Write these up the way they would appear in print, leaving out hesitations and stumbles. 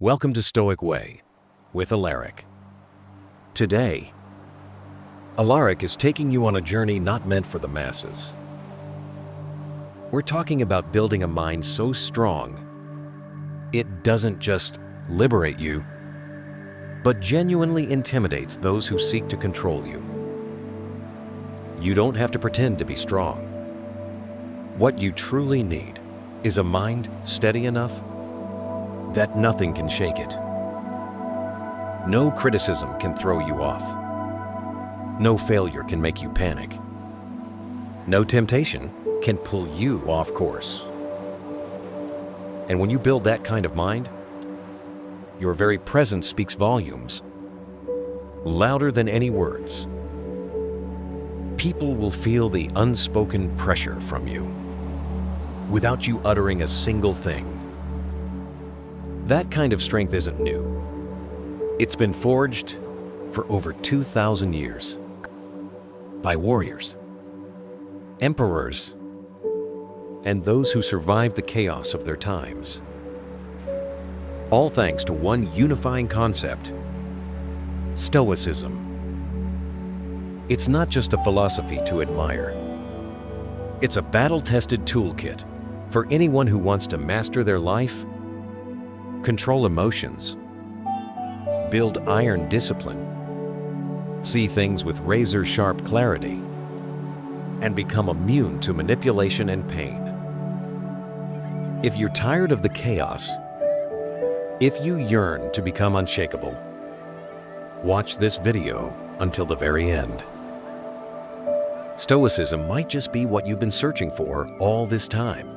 Welcome to Stoic Way with Alaric. Today, Alaric is taking you on a journey not meant for the masses. We're talking about building a mind so strong, it doesn't just liberate you, but genuinely intimidates those who seek to control you. You don't have to pretend to be strong. What you truly need is a mind steady enough that nothing can shake it. No criticism can throw you off. No failure can make you panic. No temptation can pull you off course. And when you build that kind of mind, your very presence speaks volumes, louder than any words. People will feel the unspoken pressure from you, without you uttering a single thing. That kind of strength isn't new. It's been forged for over 2,000 years by warriors, emperors, and those who survived the chaos of their times. All thanks to one unifying concept: Stoicism. It's not just a philosophy to admire. It's a battle-tested toolkit for anyone who wants to master their life, control emotions, build iron discipline, see things with razor-sharp clarity, and become immune to manipulation and pain. If you're tired of the chaos, if you yearn to become unshakable, watch this video until the very end. Stoicism might just be what you've been searching for all this time.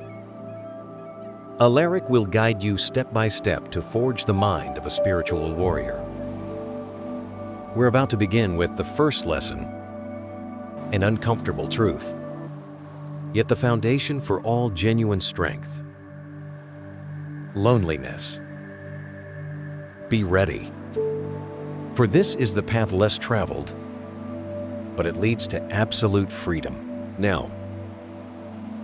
Alaric will guide you step by step to forge the mind of a spiritual warrior. We're about to begin with the first lesson, an uncomfortable truth, yet the foundation for all genuine strength: loneliness. Be ready, for this is the path less traveled, but it leads to absolute freedom. Now,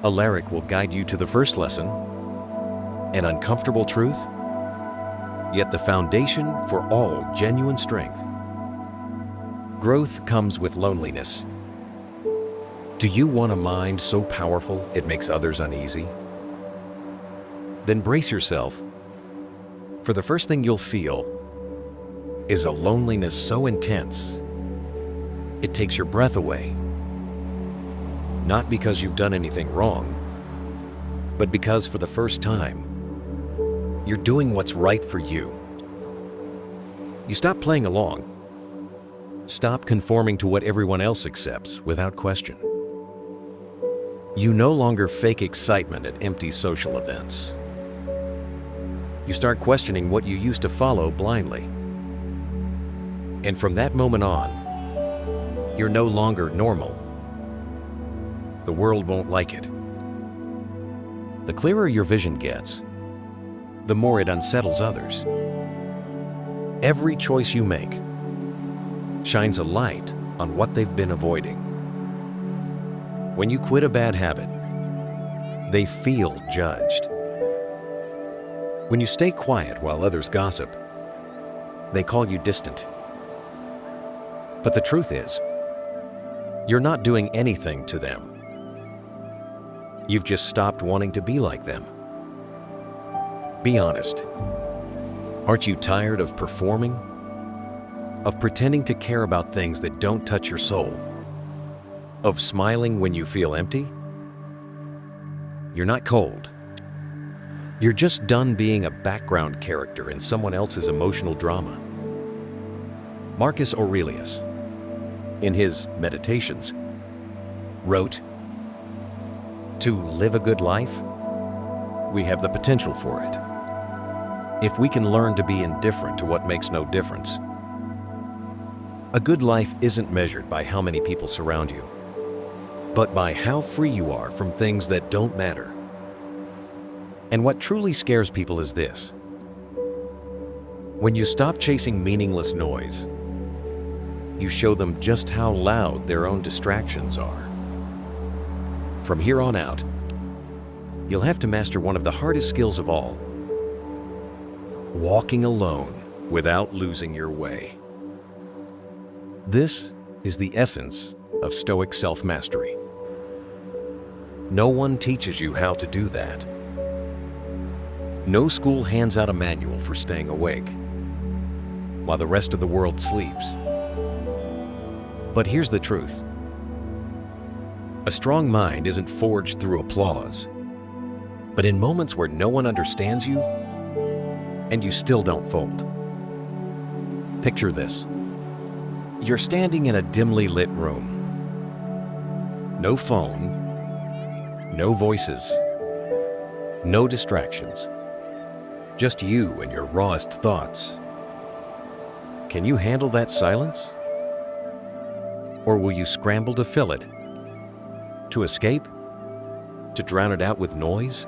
Alaric will guide you to the first lesson, an uncomfortable truth, yet the foundation for all genuine strength. Growth comes with loneliness. Do you want a mind so powerful it makes others uneasy? Then brace yourself, for the first thing you'll feel is a loneliness so intense it takes your breath away. Not because you've done anything wrong, but because for the first time, you're doing what's right for you. You stop playing along. Stop conforming to what everyone else accepts without question. You no longer fake excitement at empty social events. You start questioning what you used to follow blindly. And from that moment on, you're no longer normal. The world won't like it. The clearer your vision gets, the more it unsettles others. Every choice you make shines a light on what they've been avoiding. When you quit a bad habit, they feel judged. When you stay quiet while others gossip, they call you distant. But the truth is, you're not doing anything to them. You've just stopped wanting to be like them. Be honest. Aren't you tired of performing? Of pretending to care about things that don't touch your soul? Of smiling when you feel empty? You're not cold. You're just done being a background character in someone else's emotional drama. Marcus Aurelius, in his Meditations, wrote, "To live a good life, we have the potential for it, if we can learn to be indifferent to what makes no difference." A good life isn't measured by how many people surround you, but by how free you are from things that don't matter. And what truly scares people is this: when you stop chasing meaningless noise, you show them just how loud their own distractions are. From here on out, you'll have to master one of the hardest skills of all: walking alone without losing your way. This is the essence of Stoic self-mastery. No one teaches you how to do that. No school hands out a manual for staying awake while the rest of the world sleeps. But here's the truth. A strong mind isn't forged through applause, but in moments where no one understands you and you still don't fold. Picture this. You're standing in a dimly lit room. No phone, no voices, no distractions. Just you and your rawest thoughts. Can you handle that silence? Or will you scramble to fill it? To escape? To drown it out with noise?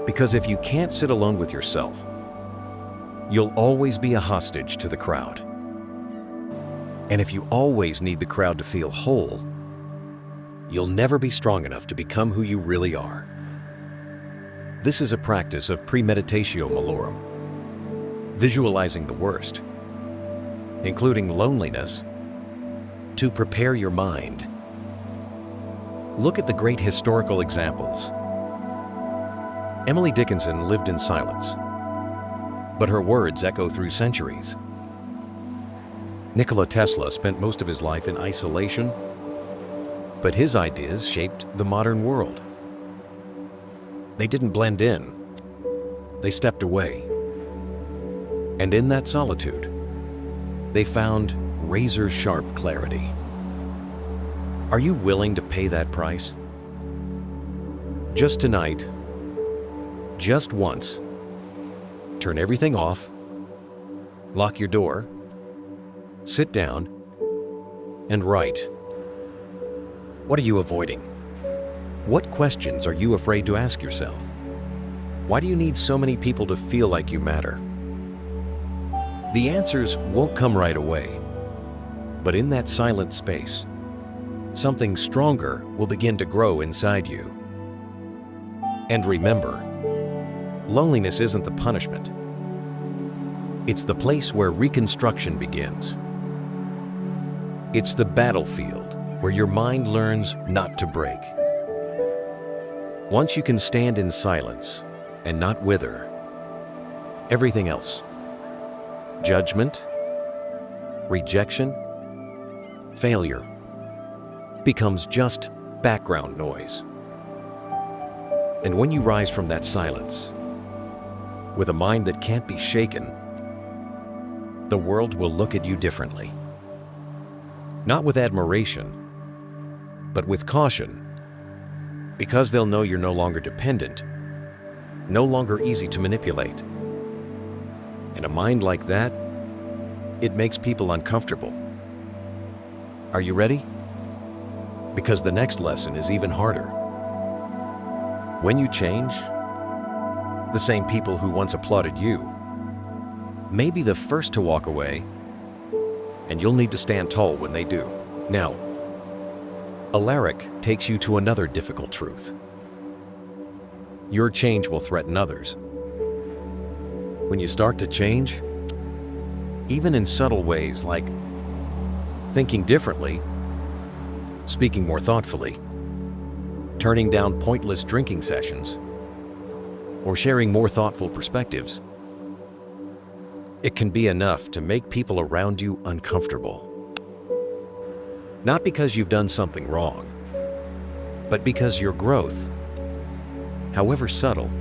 Because if you can't sit alone with yourself, you'll always be a hostage to the crowd. And if you always need the crowd to feel whole, you'll never be strong enough to become who you really are. This is a practice of premeditatio malorum, visualizing the worst, including loneliness, to prepare your mind. Look at the great historical examples. Emily Dickinson lived in silence, but her words echo through centuries. Nikola Tesla spent most of his life in isolation, but his ideas shaped the modern world. They didn't blend in. They stepped away. And in that solitude, they found razor-sharp clarity. Are you willing to pay that price? Just tonight, just once, turn everything off, lock your door, sit down, and write. What are you avoiding? What questions are you afraid to ask yourself? Why do you need so many people to feel like you matter? The answers won't come right away, but in that silent space, something stronger will begin to grow inside you. And remember, loneliness isn't the punishment. It's the place where reconstruction begins. It's the battlefield where your mind learns not to break. Once you can stand in silence and not wither, everything else, judgment, rejection, failure, becomes just background noise. And when you rise from that silence, with a mind that can't be shaken, the world will look at you differently. Not with admiration, but with caution, because they'll know you're no longer dependent, no longer easy to manipulate. And a mind like that, it makes people uncomfortable. Are you ready? Because the next lesson is even harder. When you change, the same people who once applauded you may be the first to walk away, and you'll need to stand tall when they do. Now, Alaric takes you to another difficult truth. Your change will threaten others. When you start to change, even in subtle ways like thinking differently, speaking more thoughtfully, turning down pointless drinking sessions, or sharing more thoughtful perspectives, it can be enough to make people around you uncomfortable. Not because you've done something wrong, but because your growth, however subtle,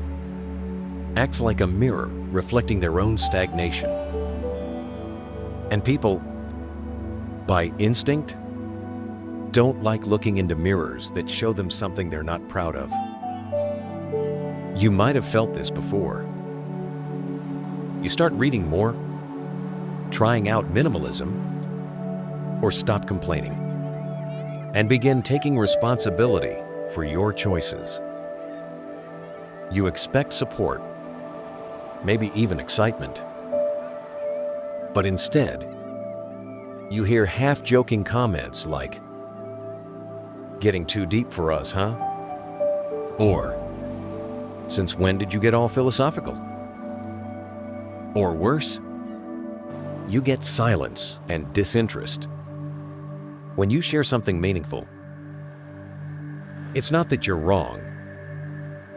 acts like a mirror reflecting their own stagnation. And people, by instinct, don't like looking into mirrors that show them something they're not proud of. You might have felt this before. You start reading more, trying out minimalism, or stop complaining, and begin taking responsibility for your choices. You expect support, maybe even excitement, but instead, you hear half-joking comments like, "Getting too deep for us, huh?" Or, "Since when did you get all philosophical?" Or worse, you get silence and disinterest. When you share something meaningful, it's not that you're wrong,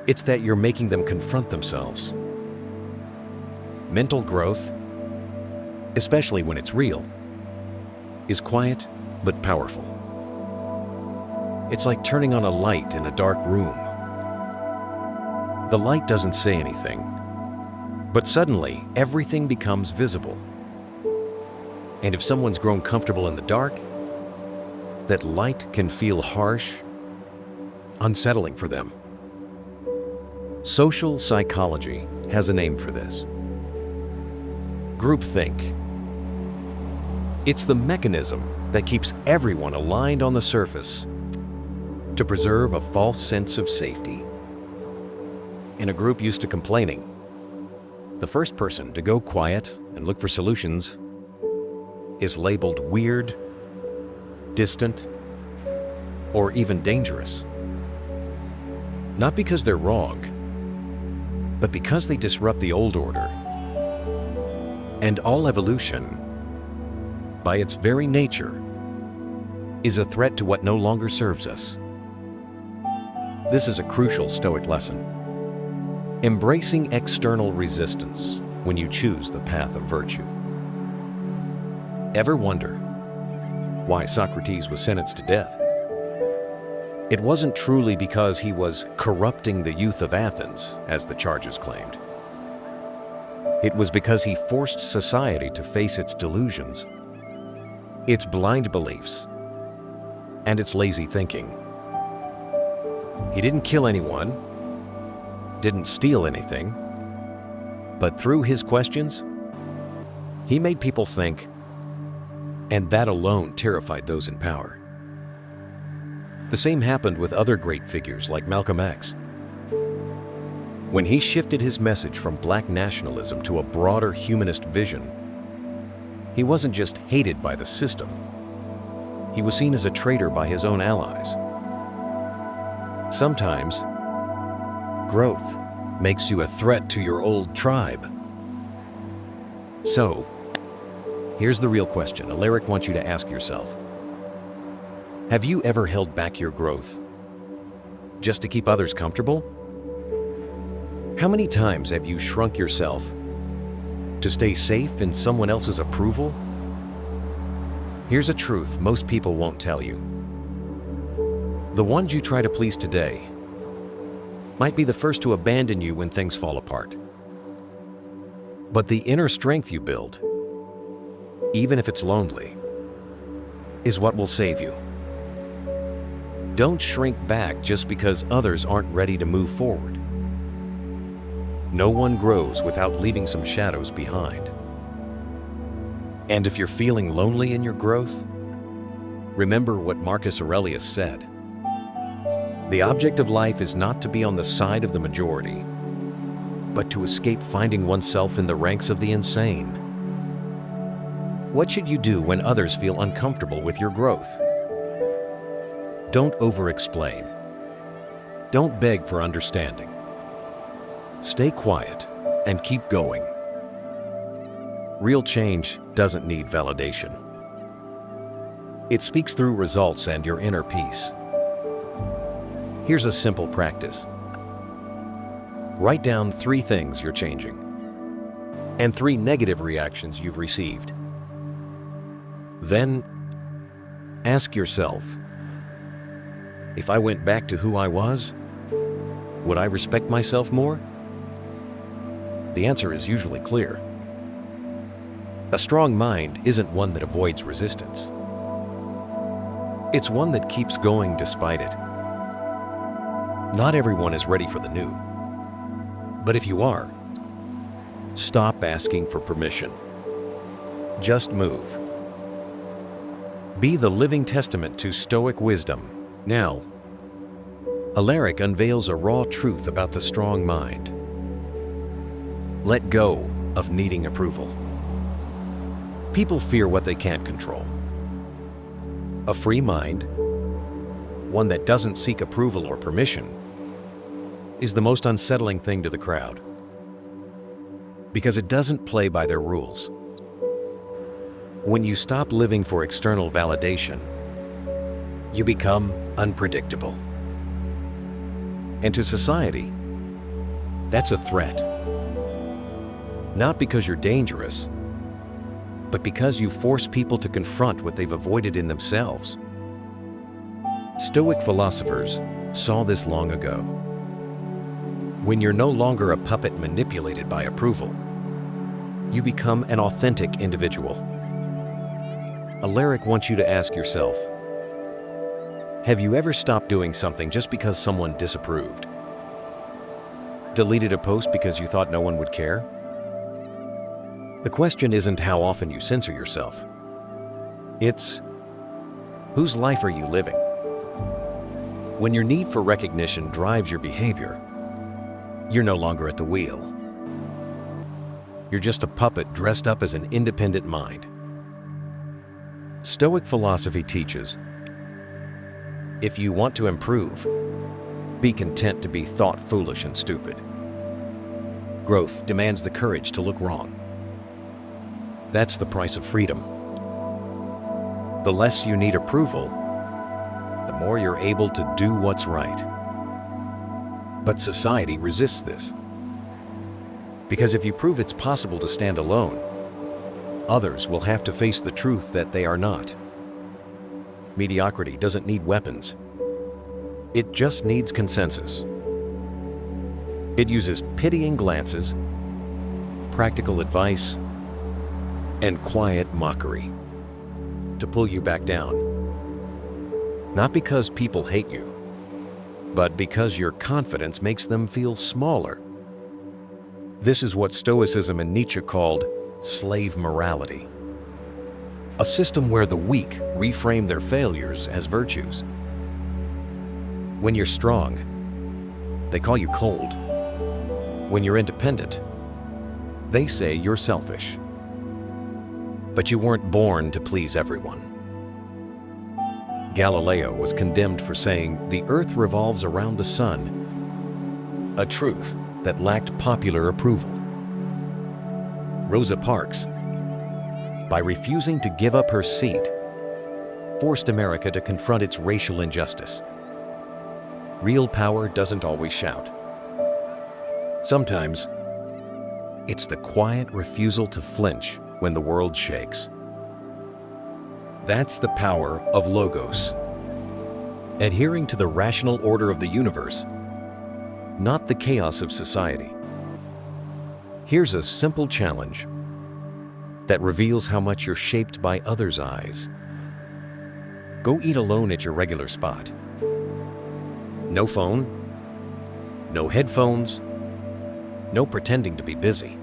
it's that you're making them confront themselves. Mental growth, especially when it's real, is quiet but powerful. It's like turning on a light in a dark room. The light doesn't say anything, but suddenly everything becomes visible. And if someone's grown comfortable in the dark, that light can feel harsh, unsettling for them. Social psychology has a name for this: groupthink. It's the mechanism that keeps everyone aligned on the surface to preserve a false sense of safety. In a group used to complaining, the first person to go quiet and look for solutions is labeled weird, distant, or even dangerous. Not because they're wrong, but because they disrupt the old order. And all evolution, by its very nature, is a threat to what no longer serves us. This is a crucial Stoic lesson. Embracing external resistance when you choose the path of virtue. Ever wonder why Socrates was sentenced to death? It wasn't truly because he was corrupting the youth of Athens, as the charges claimed. It was because he forced society to face its delusions, its blind beliefs, and its lazy thinking. He didn't kill anyone, didn't steal anything, but through his questions, he made people think, and that alone terrified those in power. The same happened with other great figures like Malcolm X. When he shifted his message from black nationalism to a broader humanist vision, he wasn't just hated by the system, he was seen as a traitor by his own allies. Sometimes, growth makes you a threat to your old tribe. So, here's the real question Alaric wants you to ask yourself. Have you ever held back your growth just to keep others comfortable? How many times have you shrunk yourself to stay safe in someone else's approval? Here's a truth most people won't tell you. The ones you try to please today might be the first to abandon you when things fall apart. But the inner strength you build, even if it's lonely, is what will save you. Don't shrink back just because others aren't ready to move forward. No one grows without leaving some shadows behind. And if you're feeling lonely in your growth, remember what Marcus Aurelius said. The object of life is not to be on the side of the majority, but to escape finding oneself in the ranks of the insane. What should you do when others feel uncomfortable with your growth? Don't over-explain. Don't beg for understanding. Stay quiet and keep going. Real change doesn't need validation. It speaks through results and your inner peace. Here's a simple practice. Write down 3 things you're changing and 3 negative reactions you've received. Then, ask yourself, if I went back to who I was, would I respect myself more? The answer is usually clear. A strong mind isn't one that avoids resistance. It's one that keeps going despite it. Not everyone is ready for the new. But if you are, stop asking for permission. Just move. Be the living testament to Stoic wisdom. Now, Alaric unveils a raw truth about the strong mind. Let go of needing approval. People fear what they can't control. A free mind, one that doesn't seek approval or permission, is the most unsettling thing to the crowd. because it doesn't play by their rules. When you stop living for external validation, you become unpredictable. And to society, that's a threat. Not because you're dangerous, but because you force people to confront what they've avoided in themselves. Stoic philosophers saw this long ago. When you're no longer a puppet manipulated by approval, you become an authentic individual. Alaric wants you to ask yourself, have you ever stopped doing something just because someone disapproved? Deleted a post because you thought no one would care? The question isn't how often you censor yourself. It's, whose life are you living? When your need for recognition drives your behavior, you're no longer at the wheel. You're just a puppet dressed up as an independent mind. Stoic philosophy teaches, if you want to improve, be content to be thought foolish and stupid. Growth demands the courage to look wrong. That's the price of freedom. The less you need approval, the more you're able to do what's right. But society resists this. Because if you prove it's possible to stand alone, others will have to face the truth that they are not. Mediocrity doesn't need weapons. It just needs consensus. It uses pitying glances, practical advice, and quiet mockery to pull you back down. Not because people hate you, but because your confidence makes them feel smaller. This is what Stoicism and Nietzsche called slave morality. A system where the weak reframe their failures as virtues. When you're strong, they call you cold. When you're independent, they say you're selfish. But you weren't born to please everyone. Galileo was condemned for saying the earth revolves around the sun, a truth that lacked popular approval. Rosa Parks, by refusing to give up her seat, forced America to confront its racial injustice. Real power doesn't always shout. Sometimes, it's the quiet refusal to flinch when the world shakes. That's the power of logos. Adhering to the rational order of the universe, not the chaos of society. Here's a simple challenge that reveals how much you're shaped by others' eyes. Go eat alone at your regular spot. No phone, no headphones, no pretending to be busy.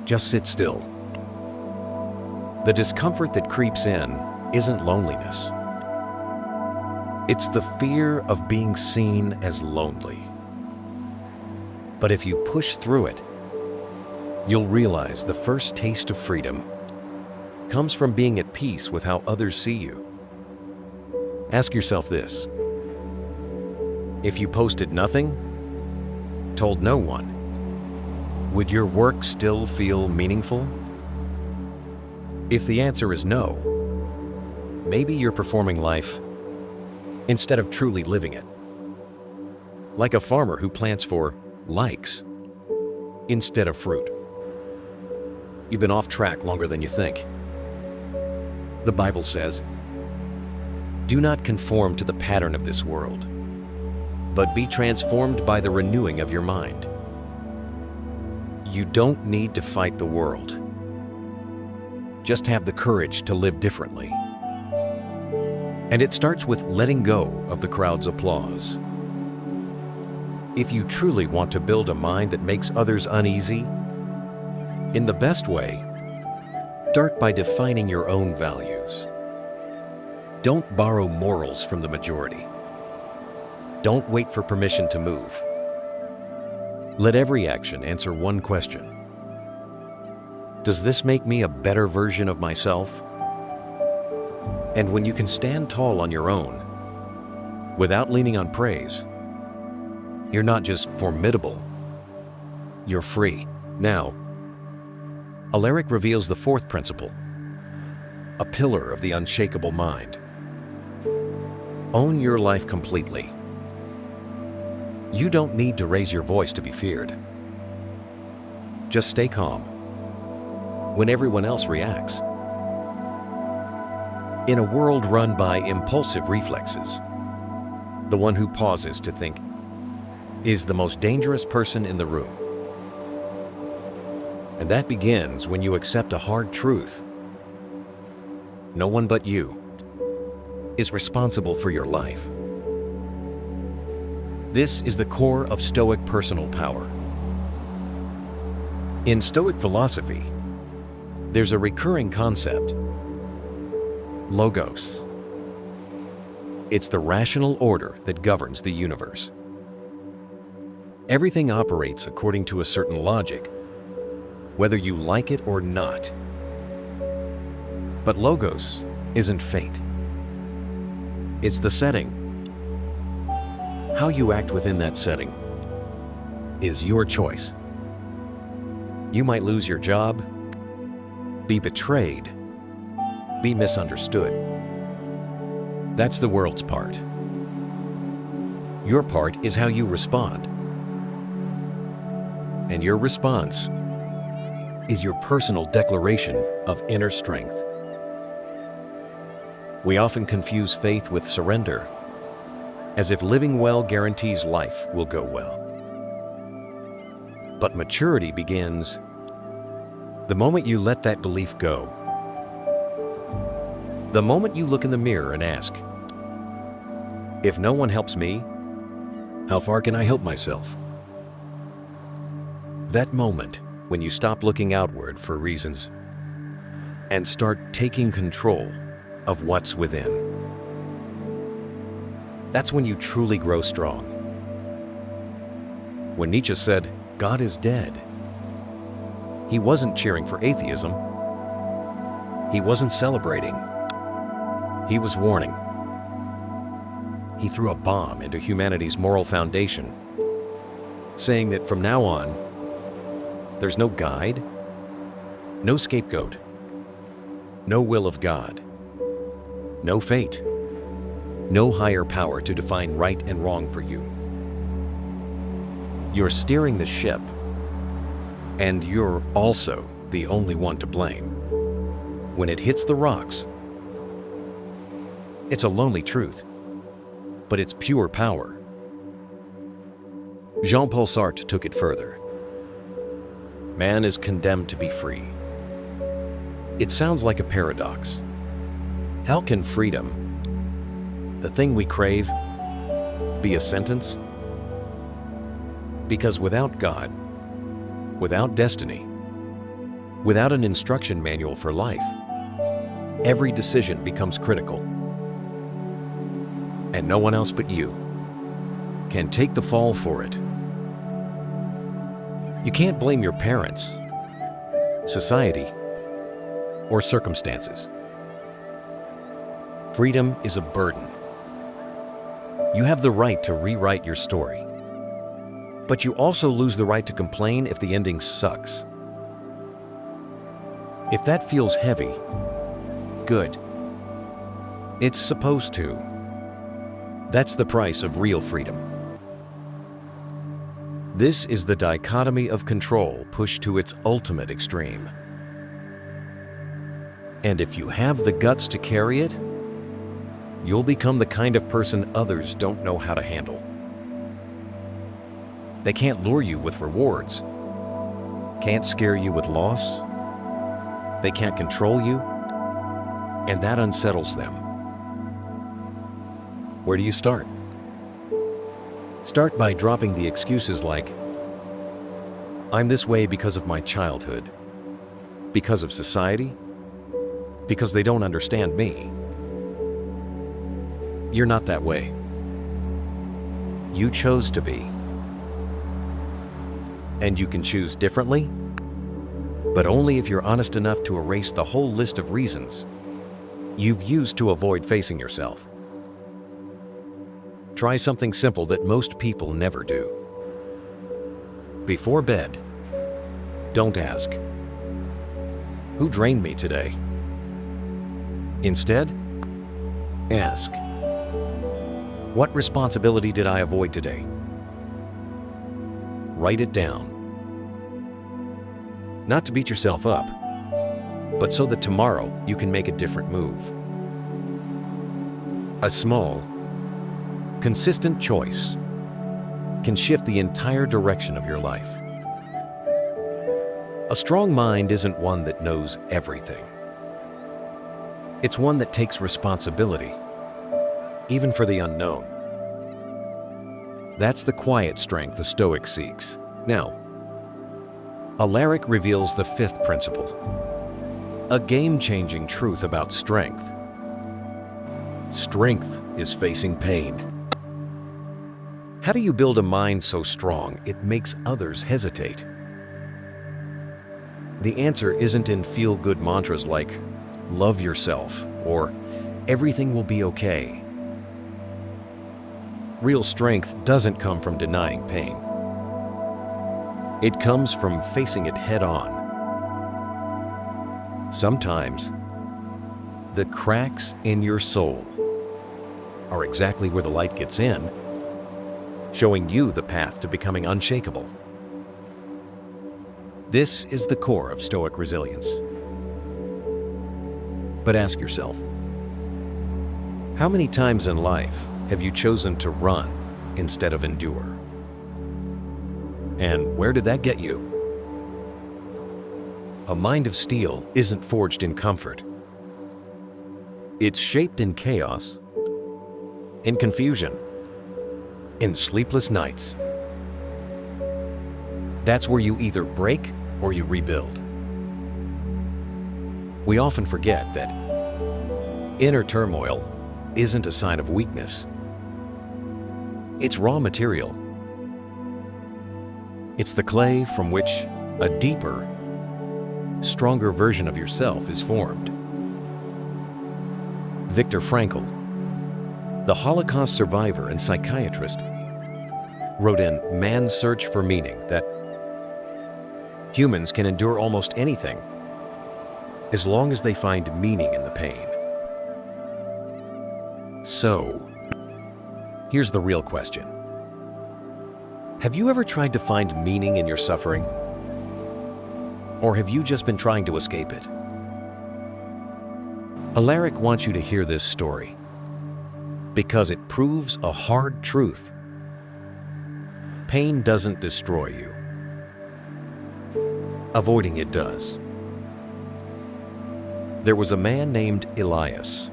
Just sit still. The discomfort that creeps in isn't loneliness. It's the fear of being seen as lonely. But if you push through it, you'll realize the first taste of freedom comes from being at peace with how others see you. Ask yourself this: if you posted nothing, told no one, would your work still feel meaningful? If the answer is no, maybe you're performing life instead of truly living it. Like a farmer who plants for likes instead of fruit. You've been off track longer than you think. The Bible says, "Do not conform to the pattern of this world, but be transformed by the renewing of your mind." You don't need to fight the world. Just have the courage to live differently. And it starts with letting go of the crowd's applause. If you truly want to build a mind that makes others uneasy, in the best way, start by defining your own values. Don't borrow morals from the majority. Don't wait for permission to move. Let every action answer one question. Does this make me a better version of myself? And when you can stand tall on your own, without leaning on praise, you're not just formidable, you're free. Now, Alaric reveals the fourth principle, a pillar of the unshakable mind. Own your life completely. You don't need to raise your voice to be feared. Just stay calm when everyone else reacts. In a world run by impulsive reflexes, the one who pauses to think is the most dangerous person in the room. And that begins when you accept a hard truth. No one but you is responsible for your life. This is the core of Stoic personal power. In Stoic philosophy, there's a recurring concept, logos. It's the rational order that governs the universe. Everything operates according to a certain logic, whether you like it or not. But logos isn't fate. It's the setting. How you act within that setting is your choice. You might lose your job, be betrayed, be misunderstood. That's the world's part. Your part is how you respond. And your response is your personal declaration of inner strength. We often confuse faith with surrender, as if living well guarantees life will go well. But maturity begins the moment you let that belief go. The moment you look in the mirror and ask, if no one helps me, how far can I help myself? That moment when you stop looking outward for reasons and start taking control of what's within. That's when you truly grow strong. When Nietzsche said, God is dead, he wasn't cheering for atheism. He wasn't celebrating. He was warning. He threw a bomb into humanity's moral foundation, saying that from now on, there's no guide, no scapegoat, no will of God, no fate, no higher power to define right and wrong for you. You're steering the ship, and you're also the only one to blame. When it hits the rocks, it's a lonely truth, but it's pure power. Jean-Paul Sartre took it further. Man is condemned to be free. It sounds like a paradox. How can freedom, the thing we crave, be a sentence? Because without God, without destiny, without an instruction manual for life, every decision becomes critical. And no one else but you can take the fall for it. You can't blame your parents, society, or circumstances. Freedom is a burden. You have the right to rewrite your story, but you also lose the right to complain if the ending sucks. If that feels heavy, good. It's supposed to. That's the price of real freedom. This is the dichotomy of control pushed to its ultimate extreme. And if you have the guts to carry it, you'll become the kind of person others don't know how to handle. They can't lure you with rewards, can't scare you with loss, they can't control you, and that unsettles them. Where do you start? Start by dropping the excuses like, I'm this way because of my childhood, because of society, because they don't understand me. You're not that way. You chose to be. And you can choose differently, but only if you're honest enough to erase the whole list of reasons you've used to avoid facing yourself. Try something simple that most people never do. Before bed, Don't ask, who drained me today? Instead, ask, what responsibility did I avoid today? Write it down. Not to beat yourself up, but so that tomorrow you can make a different move. A small, consistent choice can shift the entire direction of your life. A strong mind isn't one that knows everything. It's one that takes responsibility, even for the unknown. That's the quiet strength the Stoic seeks. Now, Alaric reveals the fifth principle, a game-changing truth about strength. Strength is facing pain. How do you build a mind so strong it makes others hesitate? The answer isn't in feel-good mantras like, love yourself, or everything will be okay. Real strength doesn't come from denying pain. It comes from facing it head-on. Sometimes, the cracks in your soul are exactly where the light gets in, showing you the path to becoming unshakable. This is the core of Stoic resilience. But ask yourself, how many times in life have you chosen to run instead of endure? And where did that get you? A mind of steel isn't forged in comfort. It's shaped in chaos, in confusion, in sleepless nights. That's where you either break or you rebuild. We often forget that inner turmoil isn't a sign of weakness. It's raw material. It's the clay from which a deeper, stronger version of yourself is formed. Viktor Frankl, the Holocaust survivor and psychiatrist, wrote in Man's Search for Meaning that humans can endure almost anything as long as they find meaning in the pain. So, here's the real question. Have you ever tried to find meaning in your suffering? Or have you just been trying to escape it? Alaric wants you to hear this story because it proves a hard truth. Pain doesn't destroy you. Avoiding it does. There was a man named Elias,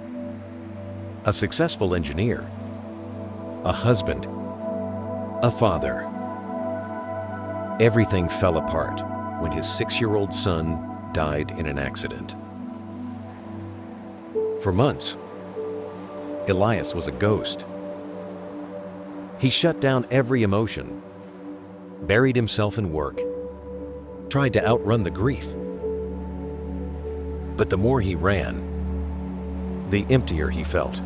a successful engineer, a husband, a father. Everything fell apart when his 6-year-old son died in an accident. For months, Elias was a ghost. He shut down every emotion, buried himself in work, tried to outrun the grief. But the more he ran, the emptier he felt.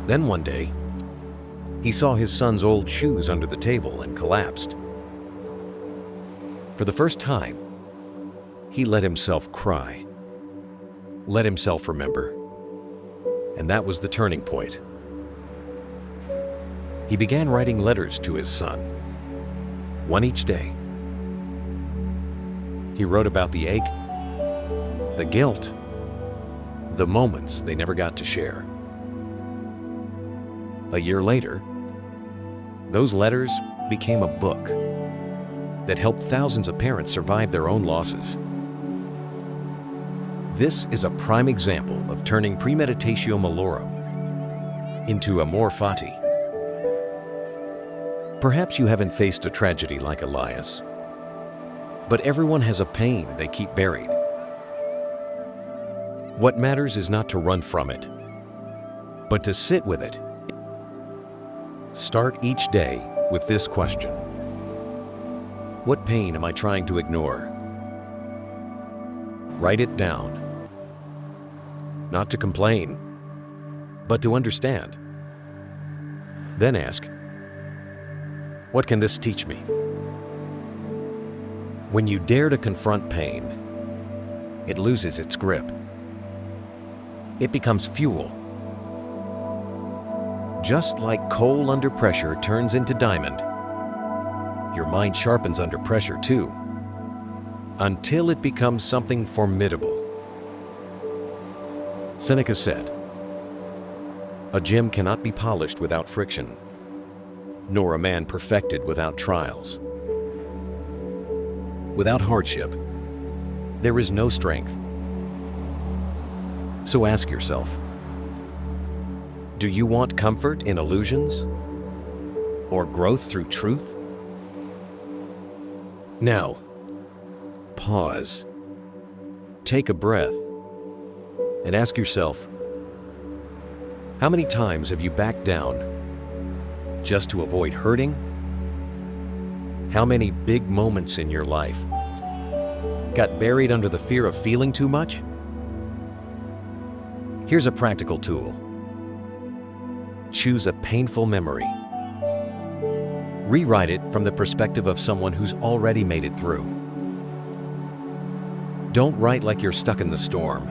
Then one day, he saw his son's old shoes under the table and collapsed. For the first time, he let himself cry, let himself remember. And that was the turning point. He began writing letters to his son, one each day. He wrote about the ache, the guilt, the moments they never got to share. A year later, those letters became a book that helped thousands of parents survive their own losses. This is a prime example of turning premeditatio malorum into amor fati. Perhaps you haven't faced a tragedy like Elias, but everyone has a pain they keep buried. What matters is not to run from it, but to sit with it. Start each day with this question. What pain am I trying to ignore? Write it down. Not to complain, but to understand. Then ask, what can this teach me? When you dare to confront pain, it loses its grip. It becomes fuel. Just like coal under pressure turns into diamond, your mind sharpens under pressure too, until it becomes something formidable. Seneca said, "A gem cannot be polished without friction, nor a man perfected without trials." Without hardship, there is no strength. So ask yourself, do you want comfort in illusions or growth through truth? Now, pause, take a breath, and ask yourself, how many times have you backed down just to avoid hurting? How many big moments in your life got buried under the fear of feeling too much? Here's a practical tool. Choose a painful memory. Rewrite it from the perspective of someone who's already made it through. Don't write like you're stuck in the storm.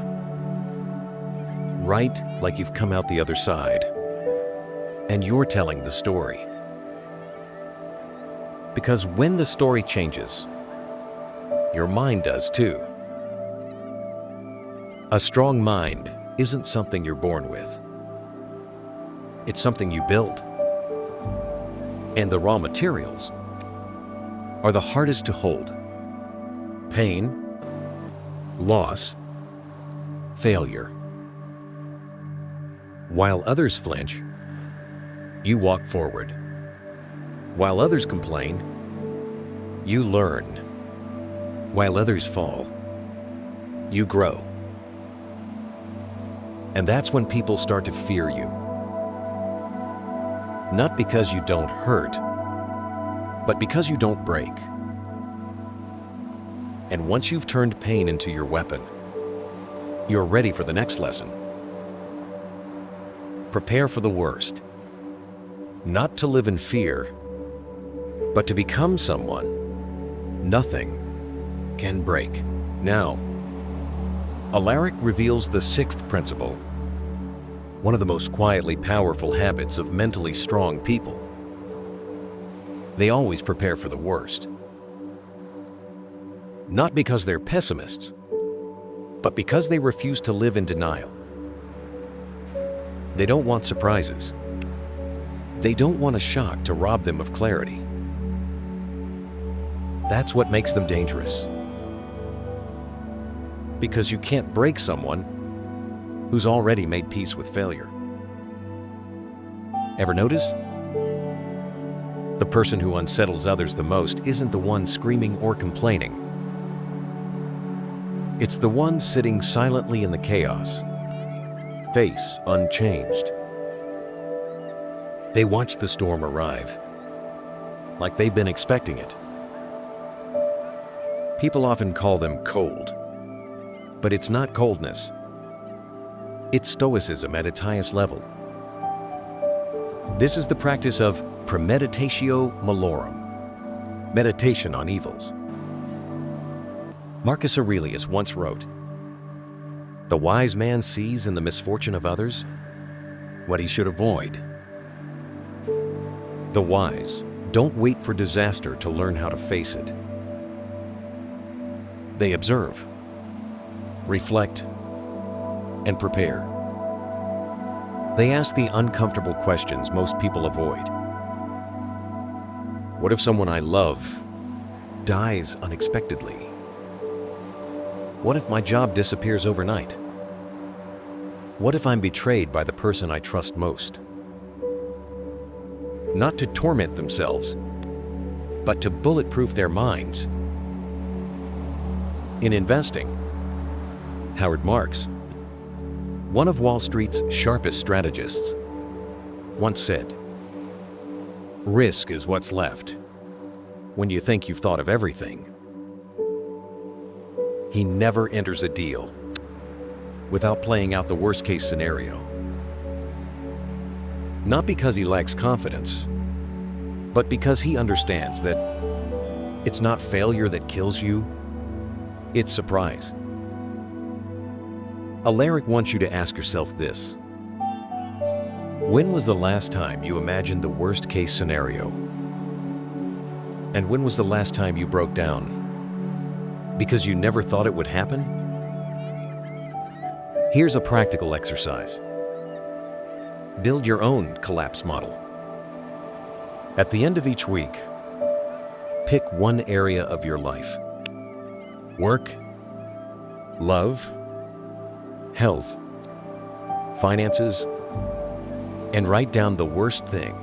Write like you've come out the other side, and you're telling the story. Because when the story changes, your mind does too. A strong mind isn't something you're born with. It's something you build. And the raw materials are the hardest to hold. Pain, loss, failure. While others flinch, you walk forward. While others complain, you learn. While others fall, you grow. And that's when people start to fear you. Not because you don't hurt, but because you don't break. And once you've turned pain into your weapon, you're ready for the next lesson. Prepare for the worst. Not to live in fear, but to become someone nothing can break. Now, Alaric reveals the sixth principle, one of the most quietly powerful habits of mentally strong people. They always prepare for the worst. Not because they're pessimists, but because they refuse to live in denial. They don't want surprises. They don't want a shock to rob them of clarity. That's what makes them dangerous. Because you can't break someone who's already made peace with failure. Ever notice? The person who unsettles others the most isn't the one screaming or complaining. It's the one sitting silently in the chaos, face unchanged. They watch the storm arrive, like they've been expecting it. People often call them cold, but it's not coldness. It's Stoicism at its highest level. This is the practice of premeditatio malorum, meditation on evils. Marcus Aurelius once wrote, "The wise man sees in the misfortune of others what he should avoid." The wise don't wait for disaster to learn how to face it. They observe, reflect, and prepare. They ask the uncomfortable questions most people avoid. What if someone I love dies unexpectedly? What if my job disappears overnight? What if I'm betrayed by the person I trust most? Not to torment themselves, but to bulletproof their minds. In investing, Howard Marks, one of Wall Street's sharpest strategists, once said, "Risk is what's left when you think you've thought of everything." He never enters a deal without playing out the worst-case scenario. Not because he lacks confidence, but because he understands that It's not failure that kills you, it's surprise. Alaric wants you to ask yourself this. When was the last time you imagined the worst-case scenario? And when was the last time you broke down? Because you never thought it would happen? Here's a practical exercise. Build your own collapse model. At the end of each week, pick one area of your life. Work, love, health, finances, and write down the worst thing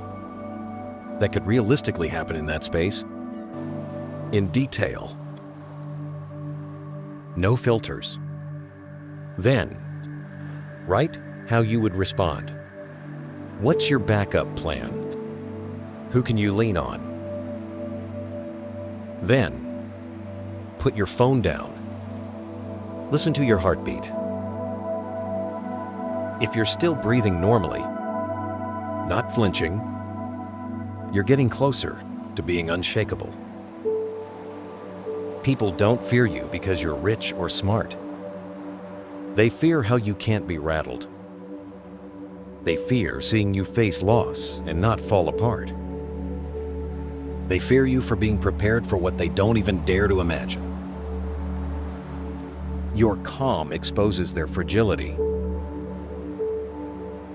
that could realistically happen in that space in detail. No filters. Then, write how you would respond. What's your backup plan? Who can you lean on? Then, put your phone down. Listen to your heartbeat. If you're still breathing normally, not flinching, you're getting closer to being unshakable. People don't fear you because you're rich or smart. They fear how you can't be rattled. They fear seeing you face loss and not fall apart. They fear you for being prepared for what they don't even dare to imagine. Your calm exposes their fragility.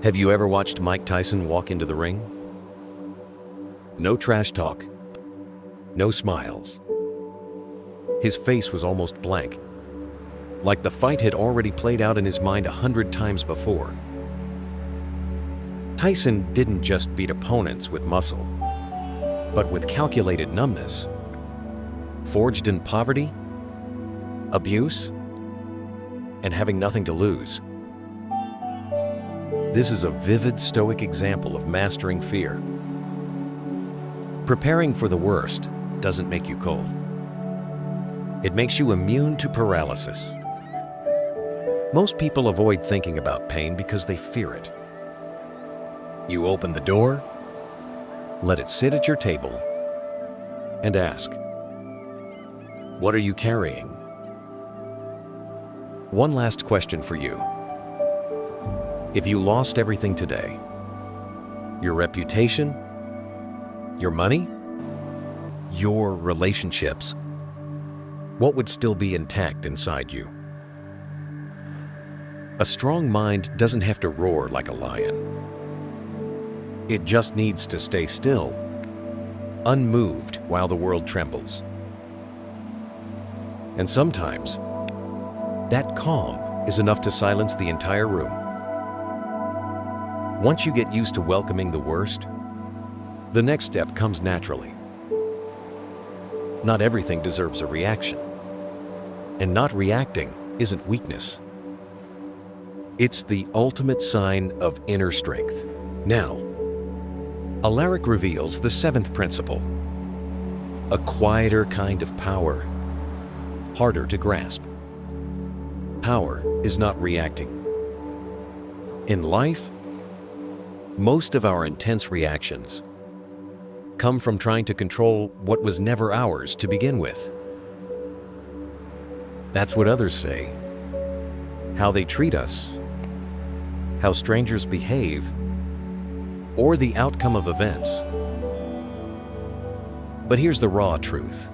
Have you ever watched Mike Tyson walk into the ring? No trash talk, no smiles. His face was almost blank, like the fight had already played out in his mind 100 times before. Tyson didn't just beat opponents with muscle, but with calculated numbness, forged in poverty, abuse, and having nothing to lose. This is a vivid Stoic example of mastering fear. Preparing for the worst doesn't make you cold. It makes you immune to paralysis. Most people avoid thinking about pain because they fear it. You open the door, let it sit at your table, and ask, what are you carrying? One last question for you. If you lost everything today, your reputation, your money, your relationships, what would still be intact inside you? A strong mind doesn't have to roar like a lion. It just needs to stay still, unmoved while the world trembles. And sometimes, that calm is enough to silence the entire room. Once you get used to welcoming the worst, the next step comes naturally. Not everything deserves a reaction. And not reacting isn't weakness. It's the ultimate sign of inner strength. Now, Alaric reveals the seventh principle, a quieter kind of power, harder to grasp. Power is not reacting. In life, most of our intense reactions come from trying to control what was never ours to begin with. That's what others say, how they treat us, how strangers behave, or the outcome of events. But here's the raw truth.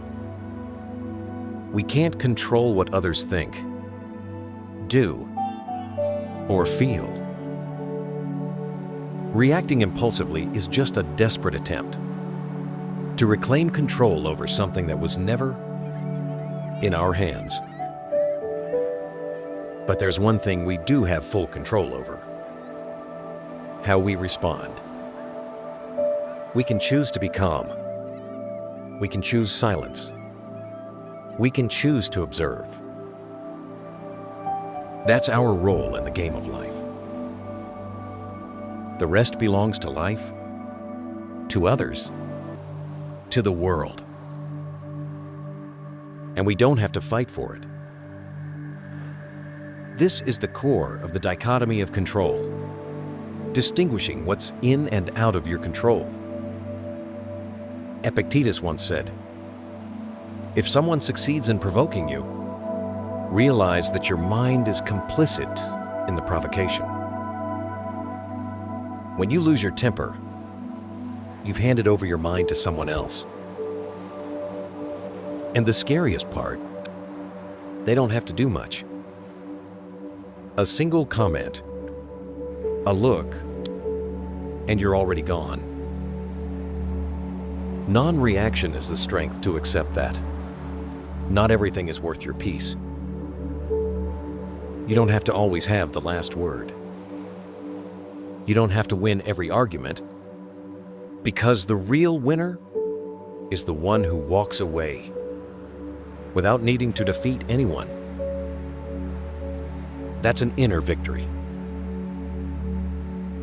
We can't control what others think, do, or feel. Reacting impulsively is just a desperate attempt to reclaim control over something that was never in our hands. But there's one thing we do have full control over: how we respond. We can choose to be calm. We can choose silence. We can choose to observe. That's our role in the game of life. The rest belongs to life, to others, to the world. And we don't have to fight for it. This is the core of the dichotomy of control, distinguishing what's in and out of your control. Epictetus once said, If someone succeeds in provoking you, realize that your mind is complicit in the provocation. When you lose your temper, you've handed over your mind to someone else. And the scariest part, they don't have to do much. A single comment, a look, and you're already gone. Non-reaction is the strength to accept that. Not everything is worth your peace. You don't have to always have the last word. You don't have to win every argument, because the real winner is the one who walks away without needing to defeat anyone. That's an inner victory.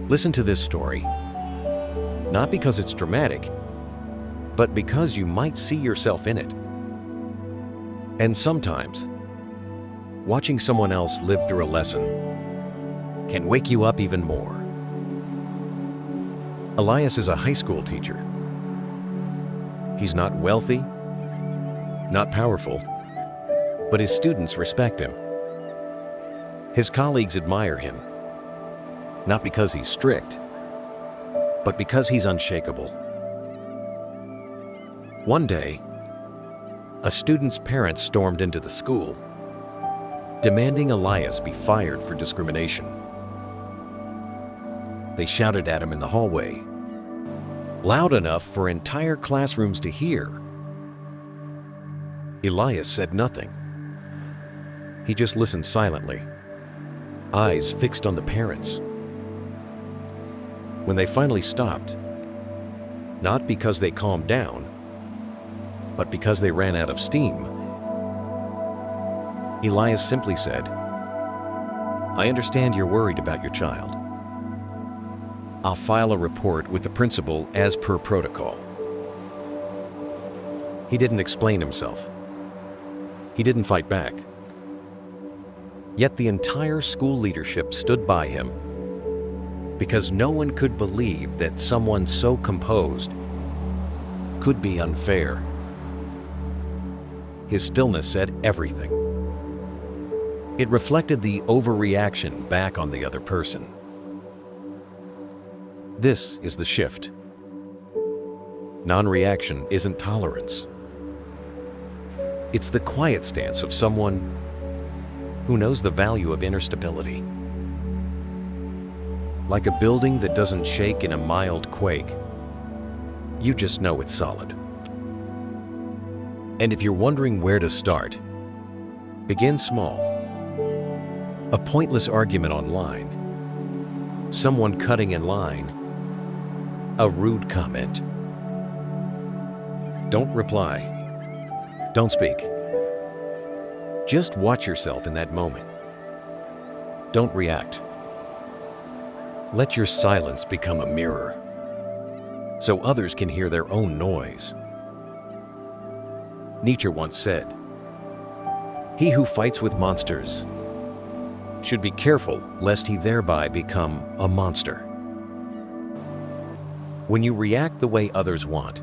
Listen to this story, not because it's dramatic, but because you might see yourself in it. And sometimes, watching someone else live through a lesson can wake you up even more. Elias is a high school teacher. He's not wealthy, not powerful, but his students respect him. His colleagues admire him, not because he's strict, but because he's unshakable. One day, a student's parents stormed into the school, demanding Elias be fired for discrimination. They shouted at him in the hallway, loud enough for entire classrooms to hear. Elias said nothing. He just listened silently, eyes fixed on the parents. When they finally stopped, not because they calmed down, but because they ran out of steam, Elias simply said, "I understand you're worried about your child. I'll file a report with the principal as per protocol." He didn't explain himself. He didn't fight back. Yet the entire school leadership stood by him because no one could believe that someone so composed could be unfair. His stillness said everything. It reflected the overreaction back on the other person. This is the shift. Non-reaction isn't tolerance. It's the quiet stance of someone who knows the value of inner stability. Like a building that doesn't shake in a mild quake, you just know it's solid. And if you're wondering where to start, begin small. A pointless argument online, someone cutting in line, a rude comment. Don't reply. Don't speak. Just watch yourself in that moment. Don't react. Let your silence become a mirror, so others can hear their own noise. Nietzsche once said, "He who fights with monsters should be careful lest he thereby become a monster." When you react the way others want,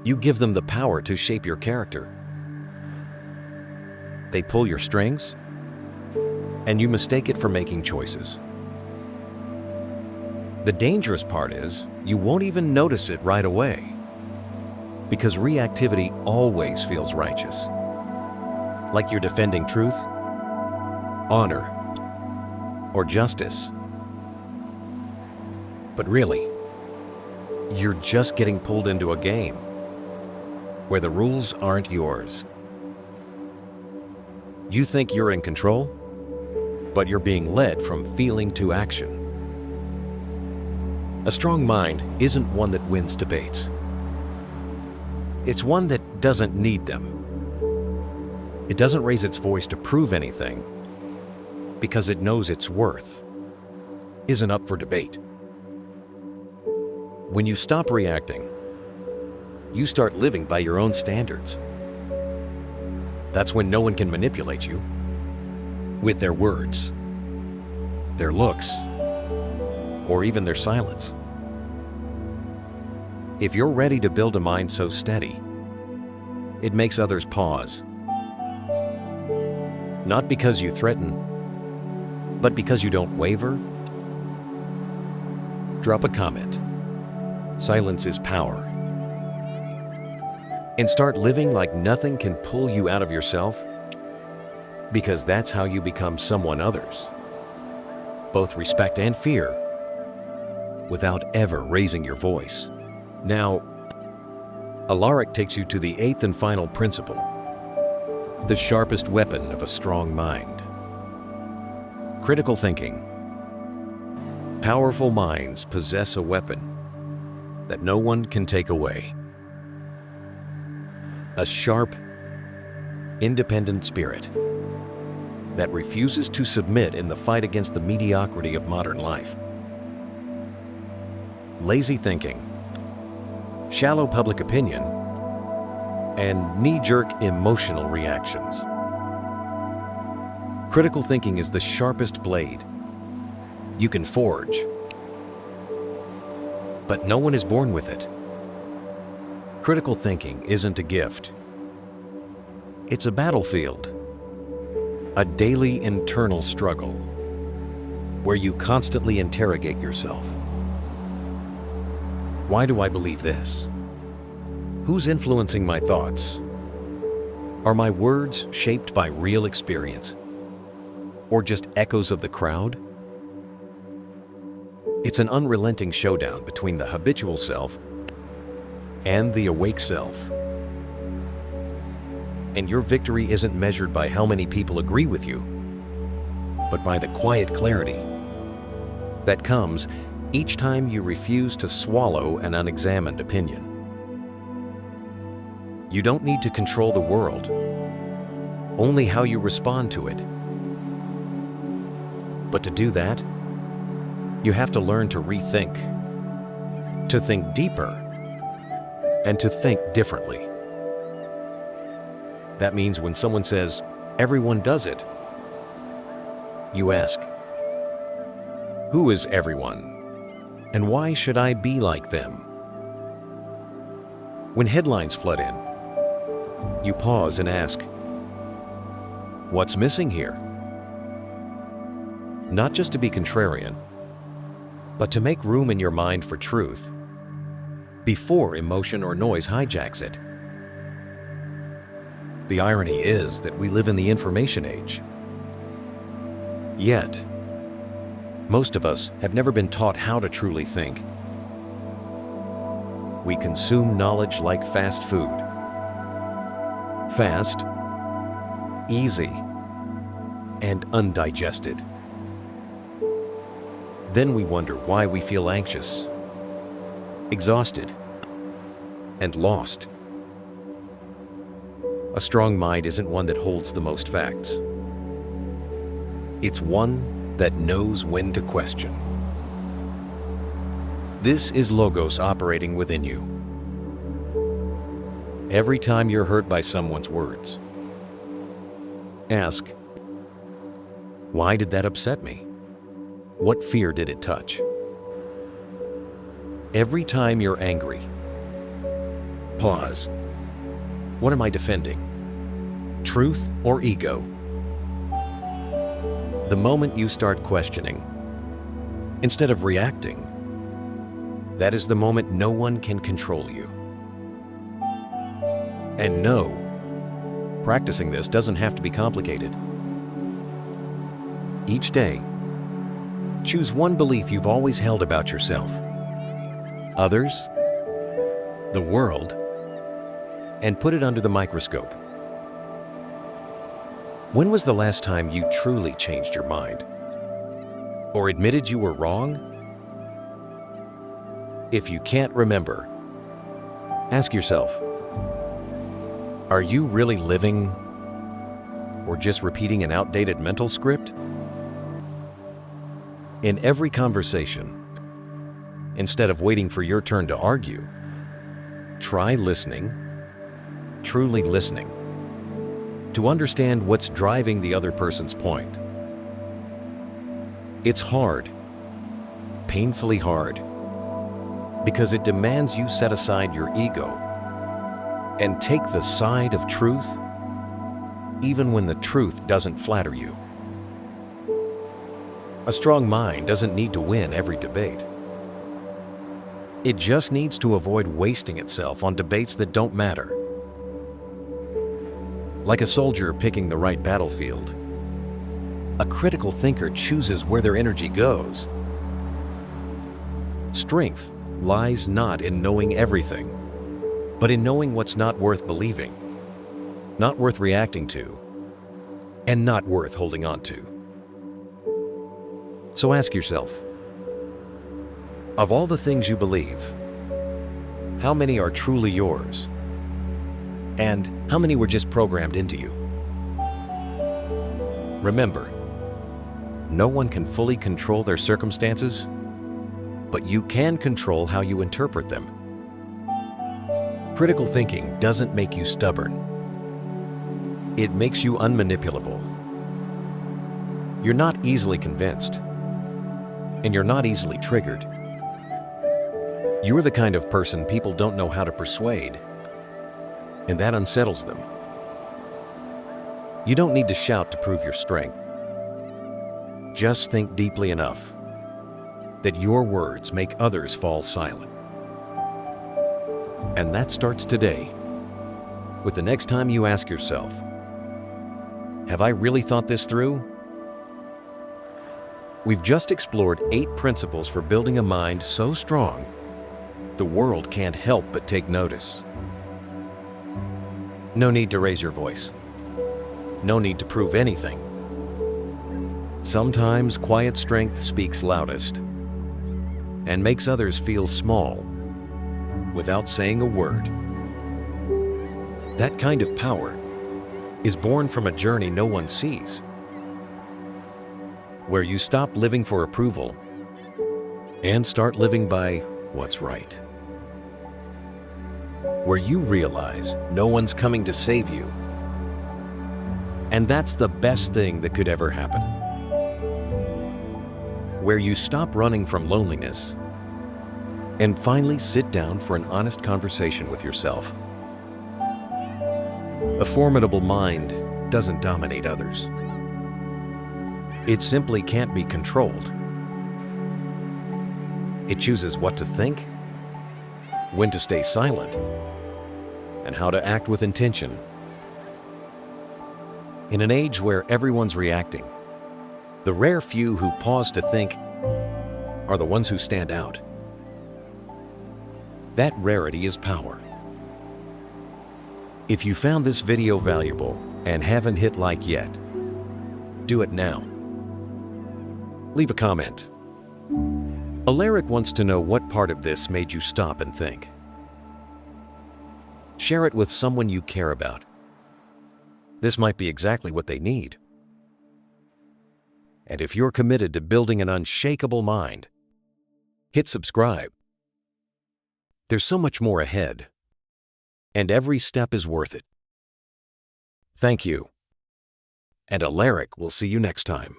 you give them the power to shape your character. They pull your strings, and you mistake it for making choices. The dangerous part is, you won't even notice it right away, because reactivity always feels righteous. Like you're defending truth, honor, or justice. But really, you're just getting pulled into a game where the rules aren't yours. You think you're in control, but you're being led from feeling to action. A strong mind isn't one that wins debates. It's one that doesn't need them. It doesn't raise its voice to prove anything because it knows its worth isn't up for debate. When you stop reacting, you start living by your own standards. That's when no one can manipulate you with their words, their looks, or even their silence. If you're ready to build a mind so steady It makes others pause. Not because you threaten, but because you don't waver. Drop a comment. Silence is power. And start living like nothing can pull you out of yourself, because that's how you become someone others both respect and fear without ever raising your voice. Now, Alaric takes you to the 8th and final principle, the sharpest weapon of a strong mind. Critical thinking. Powerful minds possess a weapon that no one can take away. A sharp, independent spirit that refuses to submit in the fight against the mediocrity of modern life. Lazy thinking, shallow public opinion, and knee-jerk emotional reactions. Critical thinking is the sharpest blade you can forge, but no one is born with it. Critical thinking isn't a gift. It's a battlefield, a daily internal struggle where you constantly interrogate yourself. Why do I believe this? Who's influencing my thoughts? Are my words shaped by real experience or just echoes of the crowd? It's an unrelenting showdown between the habitual self and the awake self. And your victory isn't measured by how many people agree with you, but by the quiet clarity that comes each time you refuse to swallow an unexamined opinion. You don't need to control the world, only how you respond to it. But to do that, you have to learn to rethink, to think deeper, and to think differently. That means when someone says, "Everyone does it," you ask, who is everyone? And why should I be like them? When headlines flood in, you pause and ask, what's missing here? Not just to be contrarian, but to make room in your mind for truth before emotion or noise hijacks it. The irony is that we live in the information age. Yet, most of us have never been taught how to truly think. We consume knowledge like fast food. Fast, easy, and undigested. Then we wonder why we feel anxious, exhausted, and lost. A strong mind isn't one that holds the most facts. It's one that knows when to question. This is Logos operating within you. Every time you're hurt by someone's words, ask, why did that upset me? What fear did it touch? Every time you're angry, pause. What am I defending? Truth or ego? The moment you start questioning, instead of reacting, that is the moment no one can control you. And no, practicing this doesn't have to be complicated. Each day, choose one belief you've always held about yourself, others, the world, and put it under the microscope. When was the last time you truly changed your mind? Or admitted you were wrong? If you can't remember, ask yourself, are you really living or just repeating an outdated mental script? In every conversation, instead of waiting for your turn to argue, try listening, truly listening, to understand what's driving the other person's point. It's hard, painfully hard, because it demands you set aside your ego and take the side of truth, even when the truth doesn't flatter you. A strong mind doesn't need to win every debate. It just needs to avoid wasting itself on debates that don't matter. Like a soldier picking the right battlefield, a critical thinker chooses where their energy goes. Strength lies not in knowing everything, but in knowing what's not worth believing, not worth reacting to, and not worth holding on to. So ask yourself, of all the things you believe, how many are truly yours? And how many were just programmed into you? Remember, no one can fully control their circumstances, but you can control how you interpret them. Critical thinking doesn't make you stubborn. It makes you unmanipulable. You're not easily convinced, and you're not easily triggered. You're the kind of person people don't know how to persuade, and that unsettles them. You don't need to shout to prove your strength. Just think deeply enough that your words make others fall silent. And that starts today, with the next time you ask yourself, have I really thought this through? We've just explored 8 principles for building a mind so strong, the world can't help but take notice. No need to raise your voice. No need to prove anything. Sometimes quiet strength speaks loudest and makes others feel small without saying a word. That kind of power is born from a journey no one sees, where you stop living for approval and start living by what's right, where you realize no one's coming to save you, and that's the best thing that could ever happen, where you stop running from loneliness and finally sit down for an honest conversation with yourself. A formidable mind doesn't dominate others. It simply can't be controlled. It chooses what to think, when to stay silent, and how to act with intention. In an age where everyone's reacting, the rare few who pause to think are the ones who stand out. That rarity is power. If you found this video valuable and haven't hit like yet, do it now. Leave a comment. Alaric wants to know what part of this made you stop and think. Share it with someone you care about. This might be exactly what they need. And if you're committed to building an unshakable mind, hit subscribe. There's so much more ahead, and every step is worth it. Thank you, and Alaric will see you next time.